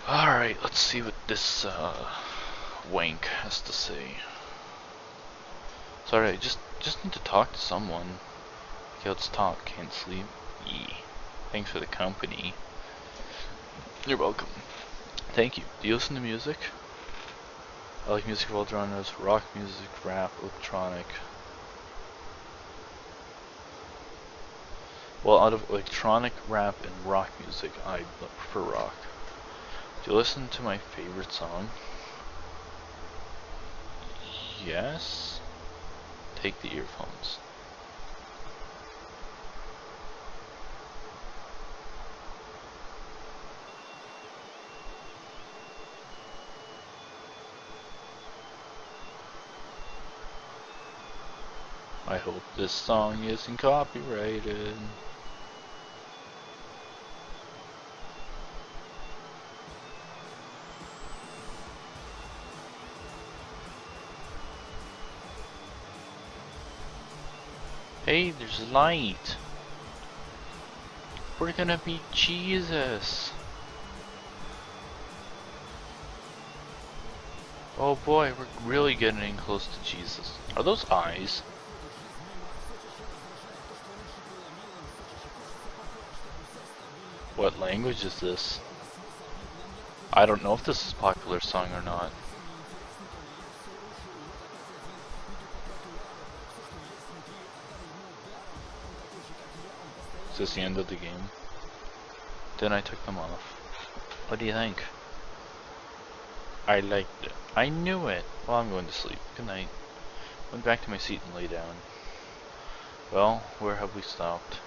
Alright, let's see what this wank has to say. Sorry, I just need to talk to someone. Okay, let's talk. Can't sleep. Yee. Thanks for the company. You're welcome. Thank you. Do you listen to music? I like music of all genres. Rock music, rap, electronic. Well, out of electronic, rap, and rock music, I prefer rock. Do you listen to my favorite song? Yes. Take the earphones. I hope this song isn't copyrighted. Hey, there's light. We're gonna meet Jesus. Oh boy, we're really getting close to Jesus. Are those eyes? What language is this? I don't know if this is a popular song or not. Is this the end of the game? Then I took them off. What do you think? I liked it. I knew it. Well, I'm going to sleep. Good night. Went back to my seat and lay down. Well, where have we stopped?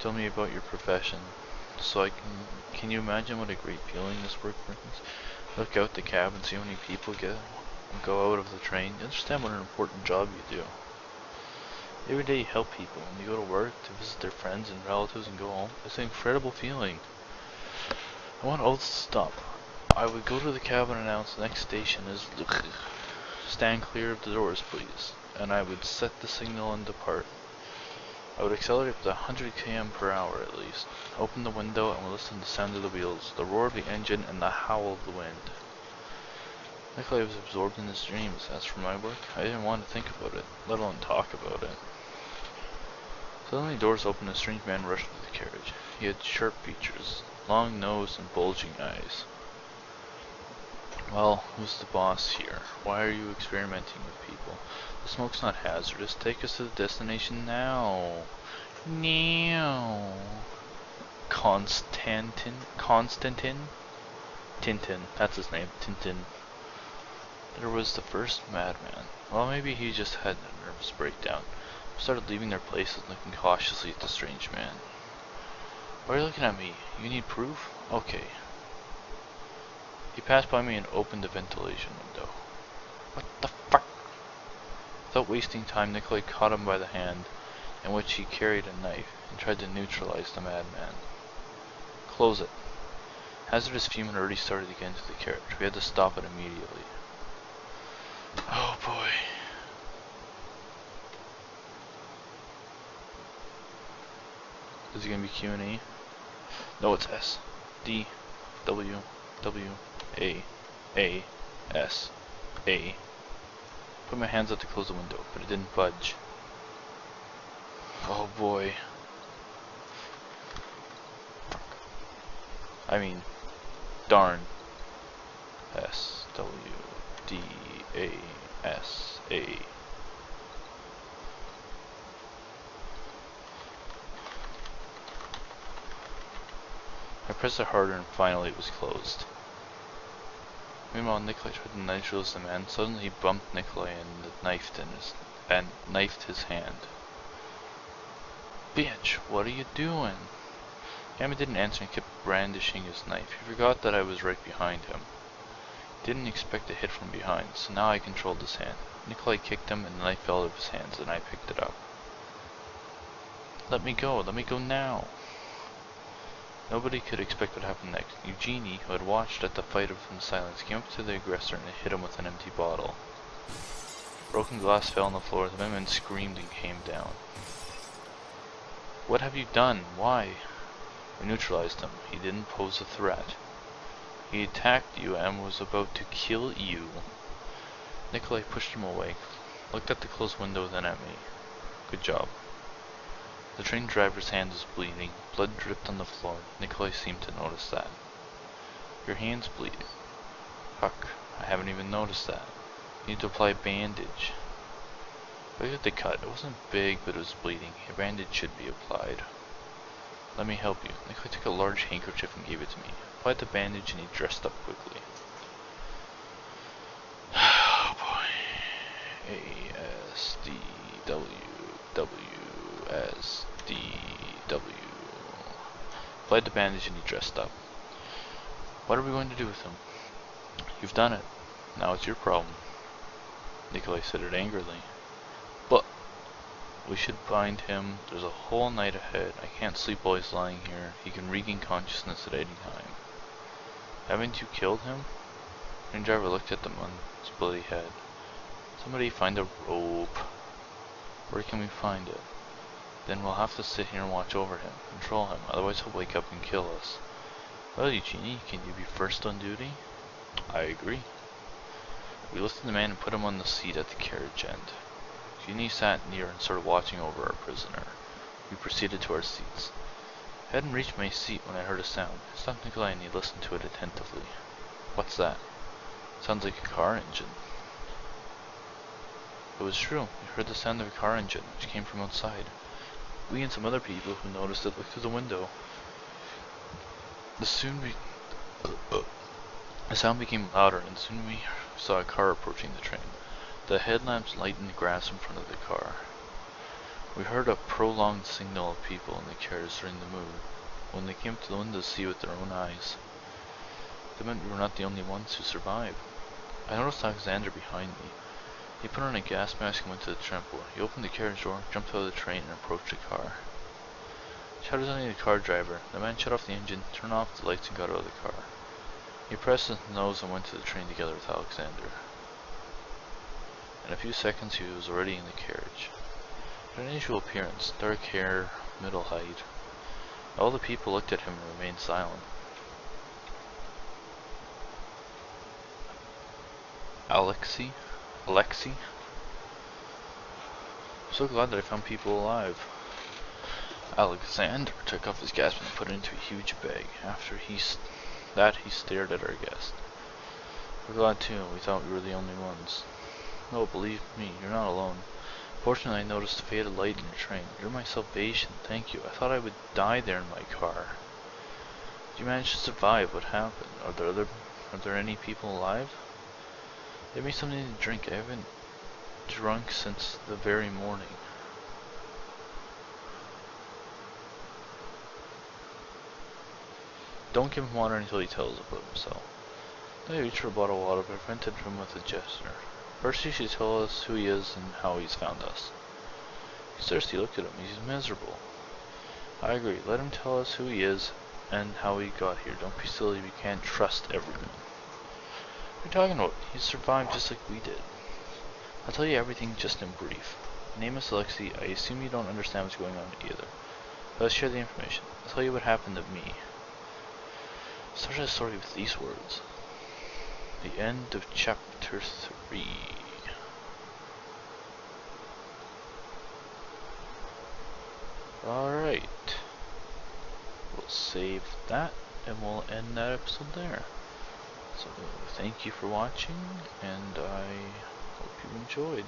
Tell me about your profession. So I can you imagine what a great feeling this work brings? Look out the cab and see how many people go out of the train. You understand what an important job you do. Every day you help people. When you go to work, to visit their friends and relatives and go home, it's an incredible feeling. I want all this to stop. I would go to the cab and announce the next station is stand clear of the doors, please. And I would set the signal and depart. I would accelerate up to 100 km/h at least. Open the window and would listen to the sound of the wheels, the roar of the engine, and the howl of the wind. Luckily I was absorbed in his dreams. As for my work, I didn't want to think about it, let alone talk about it. Suddenly doors opened and a strange man rushed into the carriage. He had sharp features, long nose, and bulging eyes. Well, who's the boss here? Why are you experimenting with people? The smoke's not hazardous. Take us to the destination now. Now. Constantin? Tintin. That's his name. Tintin. There was the first madman. Well, maybe he just had a nervous breakdown. We started leaving their places, looking cautiously at the strange man. Why are you looking at me? You need proof? Okay. He passed by me and opened the ventilation window. What the fuck? Without wasting time, Nikolai caught him by the hand, in which he carried a knife, and tried to neutralize the madman. Close it. Hazardous fume had already started to get into the carriage. We had to stop it immediately. Oh boy. Is it gonna be Q&A? No, it's S. D. W. W. A. S. A. Put my hands up to close the window, but it didn't budge. Oh boy. I mean, darn. S. W. D. A. S. A. I pressed it harder and finally it was closed. Meanwhile, Nikolai tried to neutralize the man. Suddenly he bumped Nikolai and knifed his hand. Bitch, what are you doing? Yami didn't answer and kept brandishing his knife. He forgot that I was right behind him. Didn't expect a hit from behind, so now I controlled his hand. Nikolai kicked him and the knife fell out of his hands and I picked it up. Let me go now. Nobody could expect what happened next. Eugenie, who had watched at the fight from silence, came up to the aggressor and hit him with an empty bottle. Broken glass fell on the floor. The men screamed and came down. What have you done? Why? We neutralized him. He didn't pose a threat. He attacked you and was about to kill you. Nikolai pushed him away, looked at the closed window, then at me. Good job. The train driver's hand was bleeding. Blood dripped on the floor. Nikolai seemed to notice that. Your hand's bleeding. Fuck, I haven't even noticed that. You need to apply a bandage. Look at the cut. It wasn't big, but it was bleeding. A bandage should be applied. Let me help you. Nikolai took a large handkerchief and gave it to me. Applied the bandage and he dressed up quickly. Oh boy. A-S-D-W-W-S-D-W. Applied the bandage and he dressed up. What are we going to do with him? You've done it. Now it's your problem. Nikolai said it angrily. But we should find him. There's a whole night ahead. I can't sleep while he's lying here. He can regain consciousness at any time. Haven't you killed him? The train driver looked at them on his bloody head. Somebody find a rope. Where can we find it? Then we'll have to sit here and watch over him, control him, otherwise he'll wake up and kill us. Well, Eugenie, can you be first on duty? I agree. We lifted the man and put him on the seat at the carriage end. Eugenie sat near and started watching over our prisoner. We proceeded to our seats. I hadn't reached my seat when I heard a sound. I stopped Nikolai and he listened to it attentively. What's that? Sounds like a car engine. It was true. We heard the sound of a car engine, which came from outside. We and some other people who noticed it looked through the window. The sound became louder, and soon we saw a car approaching the train. The headlamps lightened the grass in front of the car. We heard a prolonged signal of people in the carriage during the move. When they came to the window to see with their own eyes, they meant we were not the only ones who survived. I noticed Alexander behind me. He put on a gas mask and went to the trampoline. He opened the carriage door, jumped out of the train, and approached the car. Shouted something to the car driver. The man shut off the engine, turned off the lights, and got out of the car. He pressed his nose and went to the train together with Alexander. In a few seconds he was already in the carriage. He had an unusual appearance, dark hair, middle height. All the people looked at him and remained silent. Alexei? I'm so glad that I found people alive. Alexander took off his gas mask and put it into a huge bag. After he stared at our guest. We're glad too. We thought we were the only ones. No, believe me, you're not alone. Fortunately, I noticed a faded light in your train. You're my salvation. Thank you. I thought I would die there in my car. Did you manage to survive? What happened? Are there any people alive? Give me something to drink. I haven't drunk since the very morning. Don't give him water until he tells about himself. Then I reached for a bottle of water, but prevented him with a gesture. First, he should tell us who he is and how he's found us. He's thirsty. Look at him. He's miserable. I agree. Let him tell us who he is and how he got here. Don't be silly. We can't trust everyone. What are you talking about? He survived just like we did. I'll tell you everything just in brief. My name is Alexei. I assume you don't understand what's going on either. But let's share the information. I'll tell you what happened to me. Start the story with these words. The end of chapter 3. Alright. We'll save that and we'll end that episode there. So thank you for watching and I hope you enjoyed.